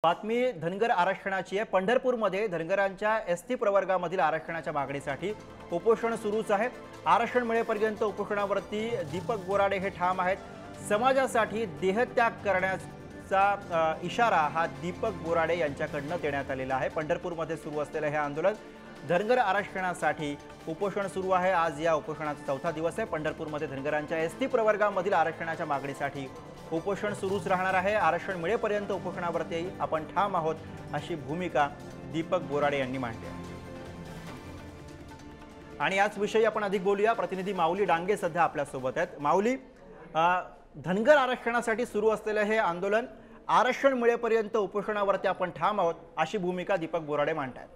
बातमी धनगर आरक्षणाची आहे। पंढरपूरमध्ये धनगरांच्या एसटी प्रवर्गामधील आरक्षणाच्या मागणीसाठी उपोषण सुरूच आहे। आरक्षण मिळेपर्यंत उपोषणावरती दीपक बोराडे हे ठाम आहेत। समाजासाठी देहत्याग करण्याचा इशारा हा दीपक बोराडे यांच्याकडून देण्यात आलेला आहे। पंढरपूरमध्ये सुरू असलेले हे आंदोलन धनगर आरक्षणासाठी उपोषण सुरू आहे। आज या उपोषणाचा चौथा दिवस आहे। पंढरपूरमध्ये धनगरांच्या एसटी प्रवर्गामधील आरक्षणाच्या मागणीसाठी उपोषण सुरूच राहणार आहे। आरक्षण मिळेपर्यंत उपोषणावरती आपण ठाम आहोत अशी भूमिका दीपक बोराडे यांनी मांडली आहे। आणि याच विषयी आपण अधिक बोलूया। प्रतिनिधी माऊली डांगे सध्या आपल्या सोबत आहेत। माऊली, धनगर आरक्षणासाठी सुरू असलेले हे आंदोलन आरक्षण मिळेपर्यंत उपोषणावरती आपण ठाम आहोत अशी भूमिका दीपक बोराडे मांडतात।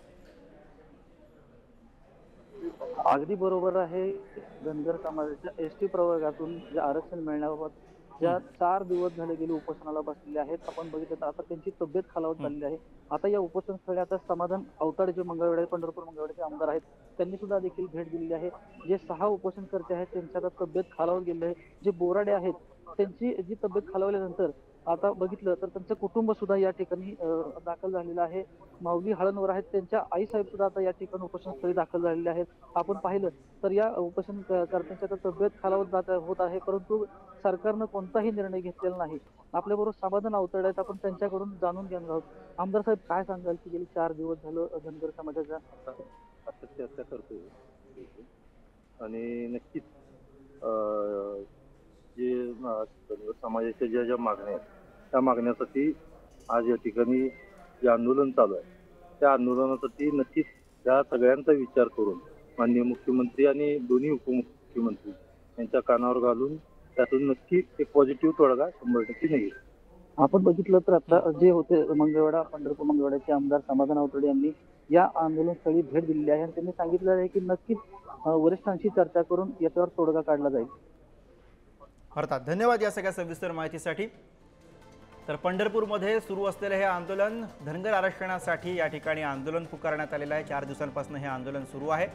अगदी बरोबर आहे। धनगर समाजाच्या एसटी प्रवर्गातून जे आरक्षण मिळण्याबाबत ज्या 4 दिवस झाले गेले उपोषणाला बसलेले आहेत, आपण बघितलं तर आता त्यांची तब्येत खालावत चालली आहे। आता या उपोषण स्थळी आता समाधान अवताडे जे मंगळवेढा पंढरपूर मंगळवेढाचे आमदार आहेत, त्यांनी सुद्धा देखील भेट दिलेली आहे। जे 6 उपोषणकर्ते आहेत त्यांची आता तब्येत खालावत गेली आहे। जे बोराडे आहेत त्यांची जी तब्येत खालावल्यानंतर आता बघितलं तर त्यांचं कुटुंब सुद्धा या ठिकाणी दाखल झालेलं आहे। माऊली हळणवर आहेत, त्यांच्या आई साहेब सुद्धा आता या ठिकाणी उपोषणस्थळी दाखल झालेले आहेत। आपण पाहिलं तर या उपोषणकर्त्यांची आता तब्येत खालावत होत आहे, परंतु सरकारनं कोणताही निर्णय घेतलेला नाही। आपल्याबरोबर समाधान अवताडे आहेत, आपण त्यांच्याकडून जाणून घेणार आहोत। आमदार साहेब, काय सांगाल की गेली 4 दिवस झालं धनगर समाजाच्या चर्चा करतोय आणि नक्कीच जे धनगर समाजाच्या ज्या मागण्या आहेत त्या मागण्यासाठी आज या ठिकाणी जे आंदोलन चालू आहे त्या आंदोलनासाठी नक्कीच त्या सगळ्यांचा विचार करून माननीय मुख्यमंत्री आणि दोन्ही उपमुख्यमंत्री यांच्या कानावर घालून त्यातून नक्की एक पॉझिटिव्ह तोडगा 100% निघेल। आपण बघितलं तर आता जे होते मंगळवेढा पंढरपूर मंगळवेढाचे आमदार समाधान अवताडे यांनी या आंदोलनस्थळी भेट दिलेली आहे आणि त्यांनी सांगितलं आहे की नक्कीच वरिष्ठांशी चर्चा करून याच्यावर तोडगा काढला जाईल। अर्थात धन्यवाद या सगळ्या सविस्तर माहितीसाठी। तर पंढरपूरमध्ये सुरू असलेले हे आंदोलन धनगर आरक्षणासाठी या ठिकाणी आंदोलन पुकारण्यात आलेलं आहे। 4 दिवसांपासून हे आंदोलन सुरू आहे।